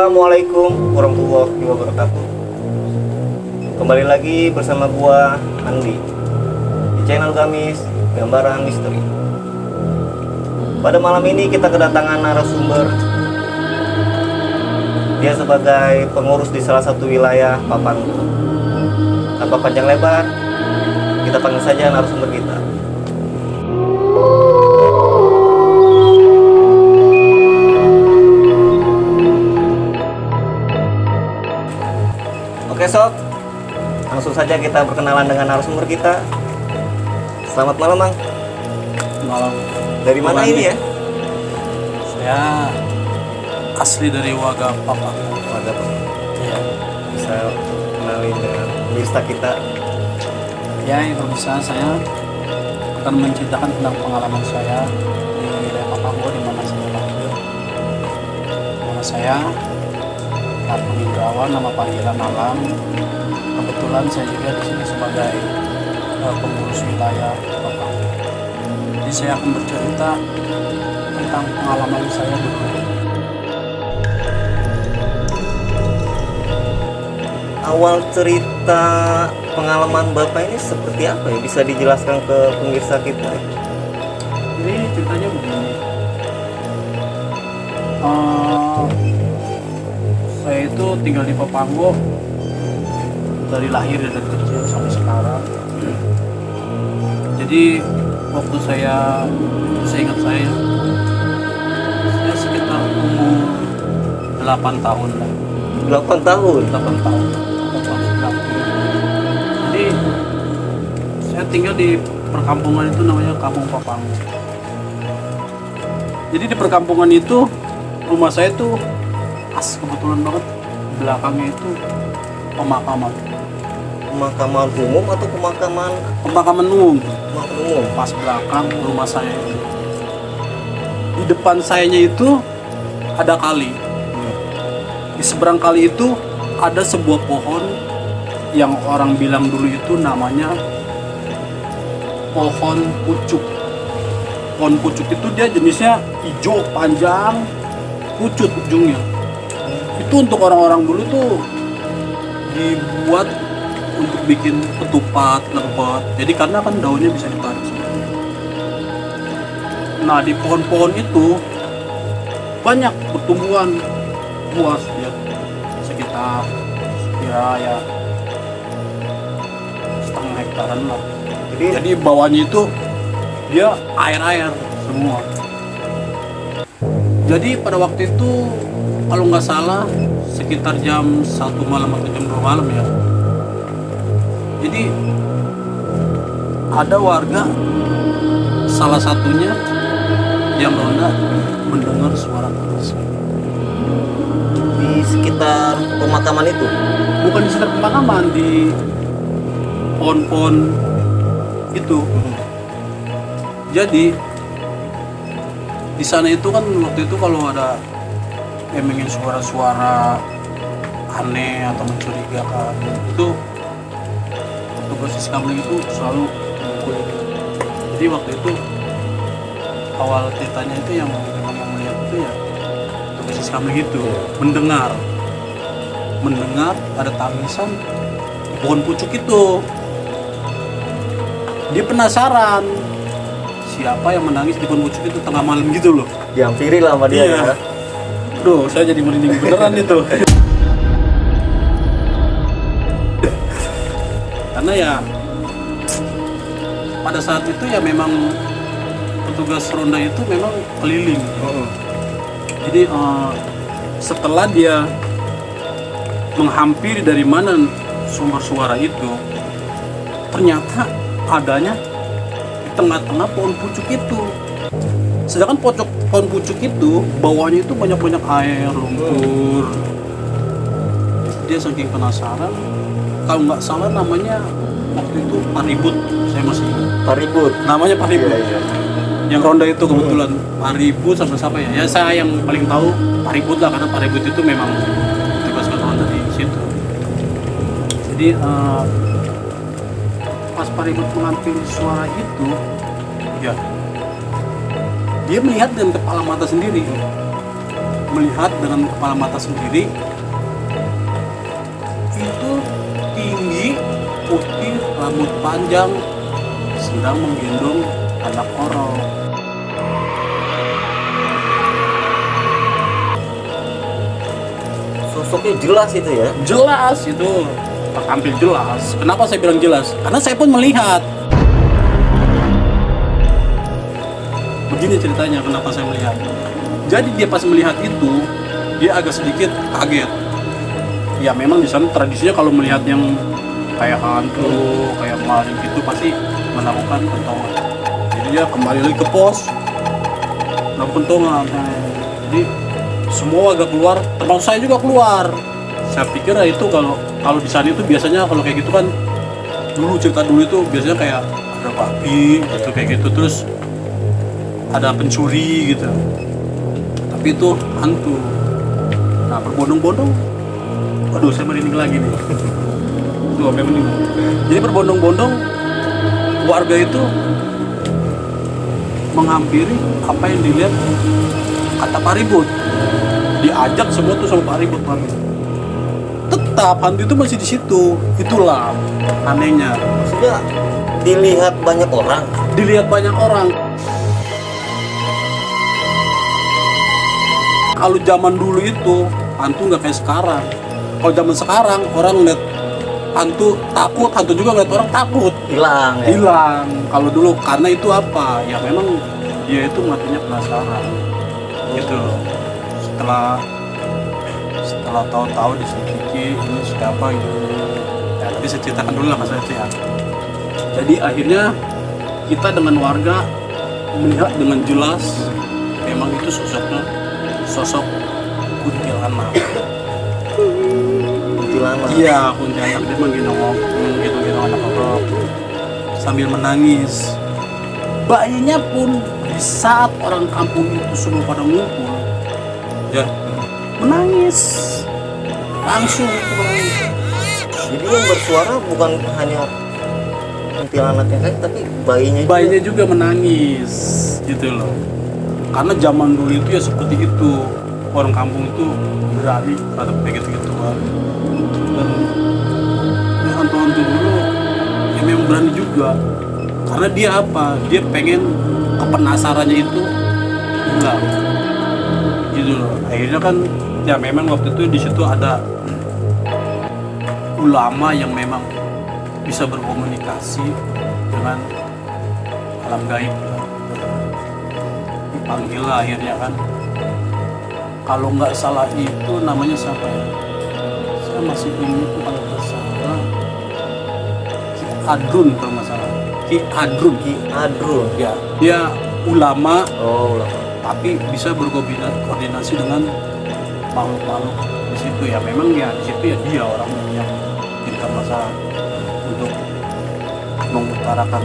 Assalamualaikum warahmatullahi wabarakatuh. Kembali lagi bersama gua Andi di channel Gamis Gambaran Misteri. Pada malam ini kita kedatangan narasumber. Dia sebagai pengurus di salah satu wilayah Papango. Tanpa panjang lebar, kita panggil saja narasumber kita. Oke sob, langsung saja kita berkenalan dengan narasumber kita. Selamat malam Bang. Malam. Dari mana ini ya? Saya asli dari Waga Papango. Waga Papango. Iya. Bisa kenalin dengan pemirsa kita. Ya, itu bisa saya akan menceritakan tentang pengalaman saya di wilayah Papango di mana saya lahir. Nama saya Tarun Indrawan, nama panggilan Alam. Kebetulan saya juga di sini sebagai pengurus wilayah Papango. Jadi saya akan bercerita tentang pengalaman saya dulu. Awal cerita pengalaman Bapak ini seperti apa ya? Bisa dijelaskan ke pemirsa kita? Jadi ceritanya begini. Saya itu tinggal di Papango dari lahir dan dari kecil sampai sekarang. Jadi waktu saya ingat saya sekitar umur 8 tahun lah. 8 tahun? 8 tahun. Jadi saya tinggal di perkampungan itu namanya Kampung Papango. Jadi di perkampungan itu rumah saya tuh kebetulan banget belakangnya itu pemakaman. Pemakaman umum atau pemakaman umum. Pemakaman umum. Pas belakang rumah saya itu. Di depan sayanya itu ada kali. Di seberang kali itu ada sebuah pohon yang orang bilang dulu itu namanya pohon pucuk. Pohon pucuk itu dia jenisnya hijau panjang, pucut ujungnya. Itu untuk orang-orang dulu tuh dibuat untuk bikin ketupat, lempet. Jadi karena kan daunnya bisa ditarik. Nah di pohon-pohon itu banyak pertumbuhan luas ya, sekitar ya setengah hektaran lah. Jadi bawahnya itu dia air semua. Jadi pada waktu itu kalau nggak salah sekitar jam 1 malam atau jam 2 malam ya. Jadi ada warga salah satunya yang ronda mendengar suara keras. Di sekitar pemakaman itu? Bukan di sekitar pemakaman, di pohon-pohon itu. Jadi di sana itu kan waktu itu kalau ada emangin suara-suara aneh atau mencurigakan itu petugas Siskamling itu selalu mengumpul. Jadi waktu itu awal ceritanya itu yang memang yang melihat itu ya petugas Siskamling itu mendengar ada tangisan di pohon pucuk itu. Dia penasaran siapa yang menangis di pohon pucuk itu tengah malam gitu loh. Dihampiri lah sama dia. Iya. Ya. Duh, saya jadi merinding beneran itu. Karena ya pada saat itu ya memang petugas ronda itu memang keliling. Jadi setelah dia menghampiri dari mana sumber suara itu, ternyata adanya di tengah-tengah pohon pucuk itu. Sedangkan pohon pucuk itu bawahnya itu banyak air, lumpur. Dia saking penasaran, kalau nggak salah namanya waktu itu Paribut, saya masih ingat. Paribut. Namanya Paribut. Iya. Yang ronda itu kebetulan Paribut sama siapa ya? Ya saya yang paling tahu Paribut lah, karena Paribut itu memang tugas ronda di situ. Jadi pas Paribut mengambil suara itu, ya dia melihat dengan kepala mata sendiri melihat dengan kepala mata sendiri itu tinggi, putih, rambut panjang, sedang menggendong anak orok. Sosoknya jelas itu ya. Jelas itu, tampil jelas. Kenapa saya bilang jelas? Karena saya pun melihat. Begini ceritanya kenapa saya melihat. Jadi dia pas melihat itu, dia agak sedikit kaget. Ya memang di sana tradisinya kalau melihat yang kayak hantu, kayak maling gitu pasti melakukan pentongan. Jadi dia kembali lagi ke pos, melakukan pentongan. Jadi semua agak keluar, termasuk saya juga keluar. Saya pikir ya itu kalau di sana itu biasanya kalau kayak gitu kan dulu cerita dulu itu biasanya kayak ada babi gitu kayak gitu, terus ada pencuri gitu. Tapi itu hantu. Nah berbondong-bondong, waduh saya merinding lagi nih. Tuh sampai merinding. Jadi berbondong-bondong warga itu menghampiri apa yang dilihat kata Pak Ribut. Diajak semua tuh sama Pak Ribut. Tetap hantu itu masih di situ. Itulah anehnya. Maksudnya dilihat banyak orang. Dilihat banyak orang. Kalau zaman dulu itu hantu nggak kayak sekarang. Kalau zaman sekarang orang lihat hantu takut, hantu juga ngeliat orang takut. Hilang ya. Hilang. Kalau dulu karena itu apa? Ya memang dia itu matinya penasaran. Gitu loh. Setelah tahu-tahu diselidiki ini siapa gitu. Ya nanti saya ceritakan dulu lah masalah itu ya. Jadi akhirnya kita dengan warga melihat dengan jelas memang itu sosok kuntilanak. Kuntilanak. Iya, kuntilanak dia menggendong anak orok sambil menangis. Bayinya pun di saat orang kampung itu semua pada ngumpul, ya menangis langsung menangis. Jadi yang bersuara bukan hanya kuntilanaknya kan, tapi bayinya juga menangis gitu loh. Karena zaman dulu itu ya seperti itu, orang kampung itu berani terhadap kayak gitu-gituan. Dan ya hantu-hantu dulu ya memang berani juga. Karena dia apa? Dia pengen kepenasarannya itu hilang. Gitu loh. Akhirnya kan ya memang waktu itu di situ ada ulama yang memang bisa berkomunikasi dengan alam gaib. Dipanggil lah akhirnya kan. Kalau nggak salah itu namanya siapa ya? Saya masih ingat itu kalau nggak salah Ki Adrun kalau nggak salah. Ki Adrun ya. Dia ulama. Oh, ulama. Tapi bisa berkoordinasi dengan makhluk-makhluk di situ ya. Memang ya di situ ya dia orang yang tidak masalah untuk mengutarakan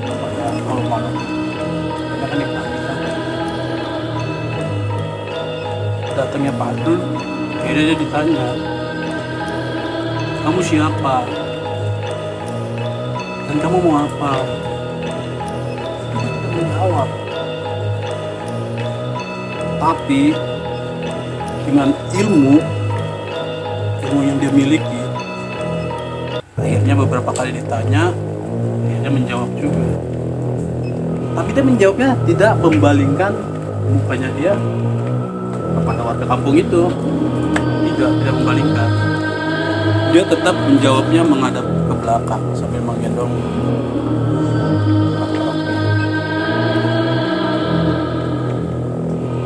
kepada makhluk-makhluk. Karena kan dipanggil kan. Datangnya Pak Adrun, akhirnya dia ditanya, kamu siapa? Dan kamu mau apa? Dia menjawab. Tapi dengan ilmu yang dia miliki, akhirnya beberapa kali ditanya, akhirnya menjawab juga. Tapi dia menjawabnya tidak membalingkan mukanya dia kepada warga kampung itu, tidak membalingkan. Dia tetap menjawabnya menghadap ke belakang sambil menggendong anak-anaknya.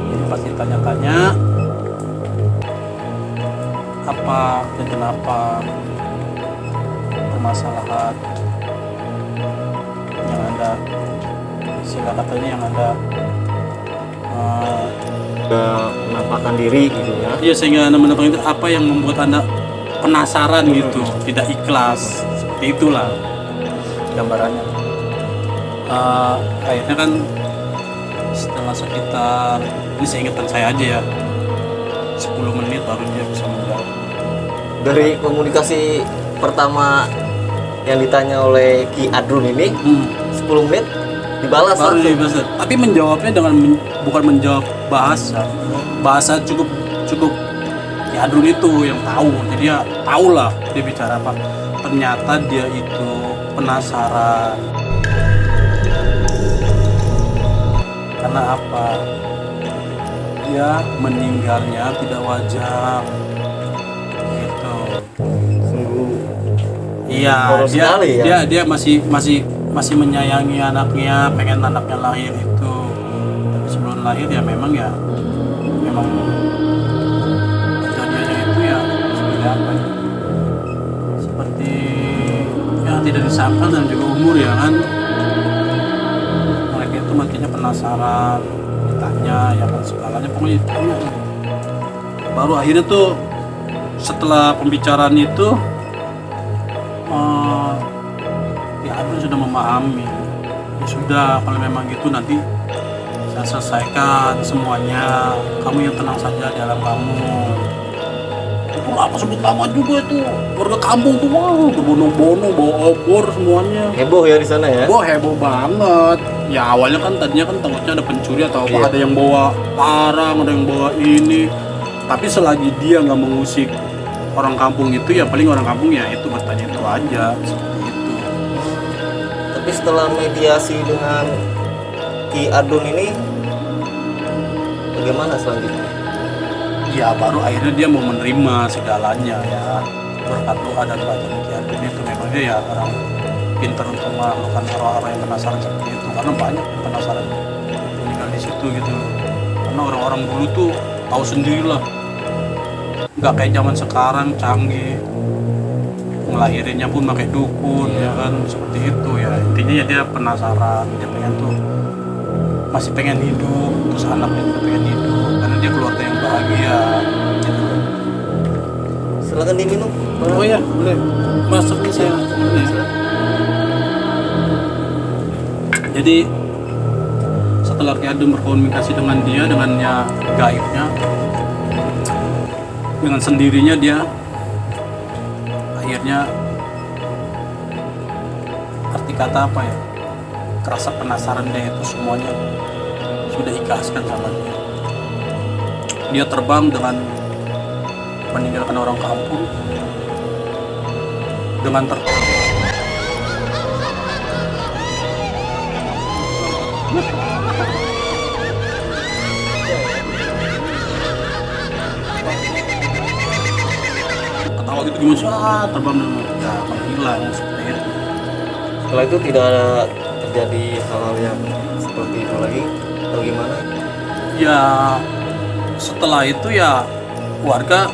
Jadi pas ditanya-tanya apa dan kenapa, permasalahan yang ada, istilah katanya yang ada menampakkan diri gitu ya. Iya, sehingga anda menampakkan itu apa yang membuat anda penasaran gitu, tidak ikhlas, seperti itulah gambarannya. Akhirnya kan setelah sekitar, ini saya ingatkan saya aja ya, 10 menit baru dia bisa menjawab. Dari komunikasi pertama yang ditanya oleh Ki Adrun ini 10 menit Dibalas baru langsung. dibalas. Tapi menjawabnya dengan bukan menjawab bahasa cukup ya Adun itu yang tahu, jadi ya tahu lah dia bicara apa. Ternyata dia itu penasaran karena apa, dia meninggalnya tidak wajar gitu. Sungguh Iya, horor dia sekali ya. dia masih menyayangi anaknya, pengen anaknya lahir itu. Tapi sebelum lahir ya memang kejadiannya itu ya seperti apa ya? Seperti ya tidak disangka dan juga umur ya kan. Mereka itu makinnya penasaran, ditanya ya kan segalanya pokoknya ditanya. Baru akhirnya tuh setelah pembicaraan itu ya Adun sudah memahami. Ya sudah, kalau memang gitu nanti saya selesaikan semuanya, kamu yang tenang saja di alam kamu. Itu apa sebut lama juga itu, warga kampung tuh wah berbondong-bondong bawa obor semuanya. Heboh ya di sana ya. Wah heboh banget. Ya awalnya kan tadinya kan takutnya ada pencuri atau apa, Iya. ada yang bawa parang, ada yang bawa ini. Tapi selagi dia nggak mengusik orang kampung itu, ya paling orang kampung ya itu bertanya itu aja seperti itu. Tapi setelah mediasi dengan Ki Adun ini, bagaimana selanjutnya? Ya baru akhirnya dia mau menerima segalanya ya, berkat doa dan bacaan Ki Adun itu. Memang dia ya orang pintar untuk melakukan orang-orang yang penasaran seperti itu, karena banyak yang penasaran meninggal di situ gitu. Karena orang-orang dulu tuh tahu sendirilah, nggak kayak zaman sekarang canggih, ngelahirinnya pun pakai dukun ya kan, seperti itu ya. Intinya ya dia penasaran, dia pengen tuh masih pengen hidup, terus anaknya juga pengen hidup karena dia keluarga yang bahagia gitu. Silakan diminum. Oh ya boleh, masuk nih saya boleh. Jadi setelah Ki Adun berkomunikasi dengan dia, dengannya gaibnya, dengan sendirinya dia akhirnya, arti kata apa ya, kerasa penasaran dia itu semuanya sudah ikhlaskan sama dia. Dia terbang dengan meninggalkan orang kampung dengan ketawa gitu gimana sih, terbang dan ya menghilang seperti itu. Setelah itu tidak terjadi hal-hal yang seperti itu lagi atau gimana? Ya setelah itu ya warga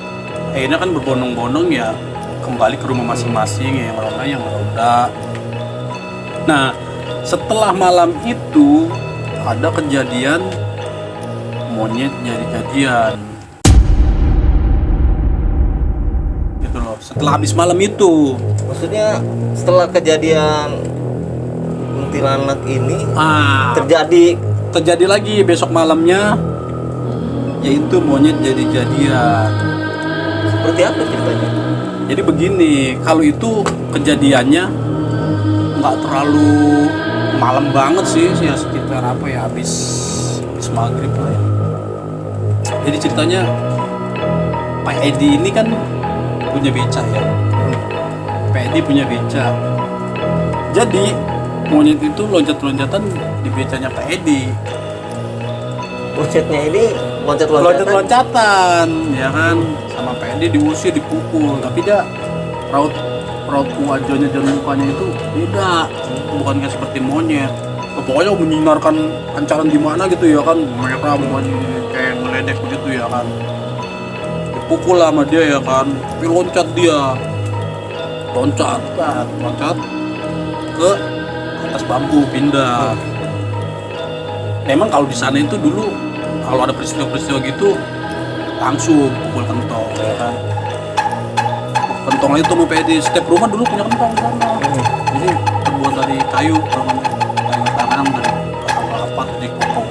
akhirnya kan berbondong-bondong ya kembali ke rumah masing-masing, yang meronda yang meronda. Nah setelah malam itu ada kejadian monyet jadi-jadian gitu loh setelah habis malam itu. Maksudnya setelah kejadian kuntilanak ini Terjadi lagi besok malamnya, yaitu monyet jadi-jadian. seperti apa ceritanya? Jadi begini, kalau itu kejadiannya nggak terlalu malam banget sih, ya sekitar apa ya, habis maghrib lah ya. Jadi ceritanya Pak Edi ini kan punya beca ya. Pak Edi punya beca. Jadi monyet itu loncat-loncatan di becanya Pak Edi. Monyetnya ini loncat-loncatan. Loncat-loncatan ya kan, sama Pak Edi diusir, dipukul, tapi dia raut wajahnya dan mukanya itu beda, bukan kayak seperti monyet. Pokoknya menyinarkan pancaran di mana gitu ya kan, mereka mukanya kayak meledek begitu ya kan. Dipukul sama dia ya kan, tapi loncat ke atas bambu, pindah. Memang kalau di sana itu dulu kalau ada peristiwa-peristiwa gitu langsung pukul kentong ya kan. Kentong itu mau di setiap rumah dulu punya kentong sana. Jadi terbuat dari kayu tanam dari apa di kokong.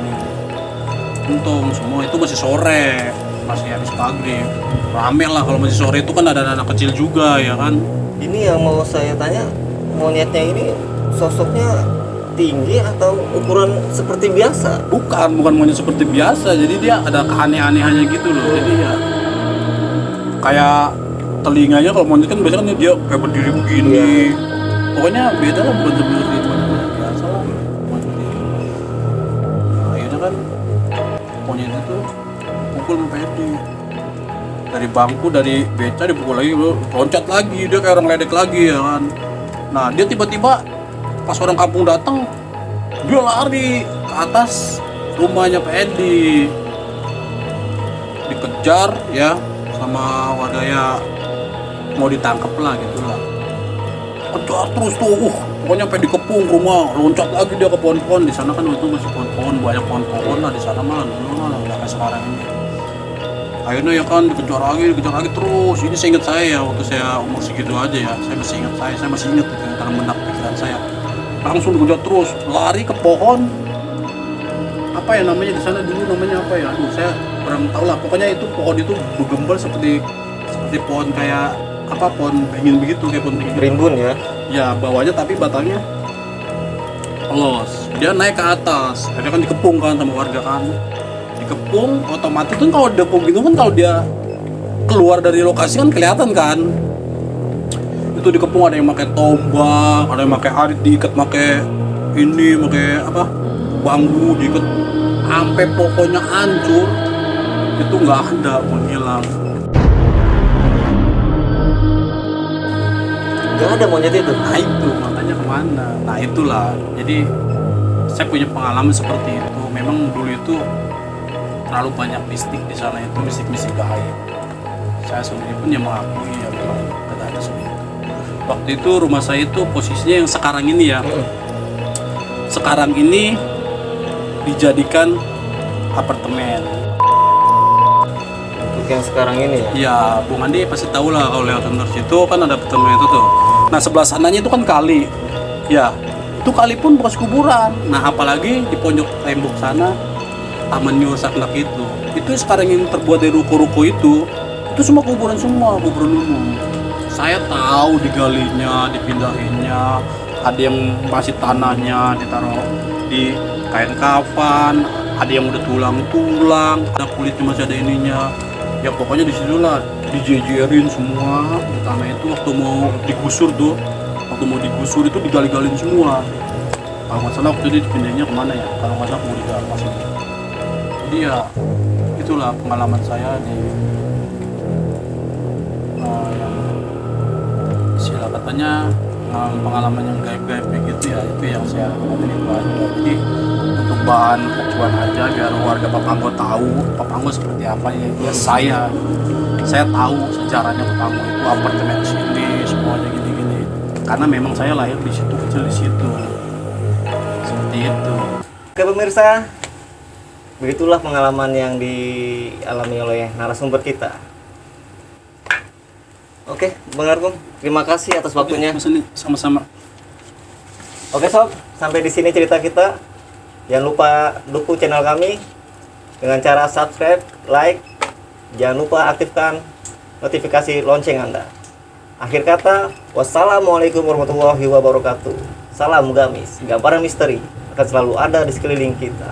Kentong semua itu masih sore, masih habis maghrib. Rame lah kalau masih sore itu kan ada anak kecil juga ya kan. Ini yang mau saya tanya, monyetnya ini sosoknya tinggi atau ukuran seperti biasa? bukan monyet seperti biasa, jadi dia ada keaneh-anehannya gitu loh. Jadi ya kayak telinganya, kalau monyet kan biasanya kan dia kayak berdiri begini. Iya. Pokoknya beda lah, bukan seperti monyet biasa lah. Monyet ini. Nah, akhirnya kan monyet itu pukul sama Pedi. Dari bangku, dari beca dipukul lagi, loncat lagi, dia kayak orang ledek lagi ya kan. Nah dia tiba-tiba pas orang kampung datang, dia lari ke atas rumahnya Pak Edi, dikejar ya sama warga, ya mau ditangkap lah gitu lah. Kejar terus tuh, pokoknya sampai dikepung rumah, loncat lagi dia ke pohon-pohon. Di sana kan waktu itu masih pohon-pohon, banyak pohon-pohon lah di sana mah, dulu mah nggak kayak sekarang ini. Akhirnya ya kan dikejar lagi terus. Ini saya ingat saya ya, waktu saya umur segitu aja ya, saya masih ingat itu yang terbenak pikiran saya. Langsung dikejar terus, lari ke pohon. Apa ya namanya di sana dulu, namanya apa ya? Aduh, saya kurang tahu lah. Pokoknya itu pohon itu bergembal seperti pohon kayak apa, pohon beringin begitu, kayak pohon beringin. Rimbun ya. Ya, bawahnya tapi batangnya polos. Dia naik ke atas, akhirnya kan dikepung kan sama warga kan. Dikepung, otomatis kan kalau dikepung gitu kan, kalau dia keluar dari lokasi kan kelihatan kan. Itu dikepung, ada yang pakai tombak, ada yang pakai arit diikat, pakai apa, bambu diikat, sampai pokoknya hancur. Itu nggak ada, menghilang. Nggak ada monyet itu. Nah itu makanya kemana? Nah itulah, jadi saya punya pengalaman seperti itu. Memang dulu itu terlalu banyak mistik di sana, itu mistik gaib. Saya sendiri pun yang mengakui ya memang ada seperti itu. Waktu itu rumah saya itu posisinya yang sekarang ini ya. Sekarang ini dijadikan apartemen. Untuk yang sekarang ini ya. Ya, Bung Andi pasti tahu lah kalau lewat dari situ kan ada apartemen itu tuh. Nah sebelah sananya itu kan kali. Ya, itu kali pun bekas kuburan. Nah apalagi di pojok tembok sana Taman Nyosaknak itu sekarang yang terbuat dari ruko-ruko itu semua kuburan umum. Saya tahu digalinya, dipindahinnya, ada yang masih tanahnya ditaruh di kain kafan, ada yang udah tulang-tulang, ada kulitnya masih ada ininya. Ya pokoknya di situlah dijejerin semua di tanah itu. Waktu mau digusur itu digali-galin semua. Kalau nggak salah waktu itu dipindahnya kemana ya? Kalau nggak salah mau digapas. Jadi ya itulah pengalaman saya di yang istilah katanya pengalaman yang gaib-gaib begitu ya, itu yang saya alami itu aja. Jadi untuk bahan acuan aja biar warga Papanggo tahu Papanggo seperti apa ya, saya tahu sejarahnya Papanggo itu apartemen sini semuanya gini-gini, karena memang saya lahir di situ, kecil di situ, seperti itu. Oke pemirsa, begitulah pengalaman yang dialami oleh narasumber kita. Oke, Bang Arkum, terima kasih atas waktunya. Sama-sama. Oke sob, sampai di sini cerita kita. Jangan lupa dukung channel kami dengan cara subscribe, like. Jangan lupa aktifkan notifikasi lonceng Anda. Akhir kata, wassalamualaikum warahmatullahi wabarakatuh. Salam gamis, gambaran misteri akan selalu ada di sekeliling kita.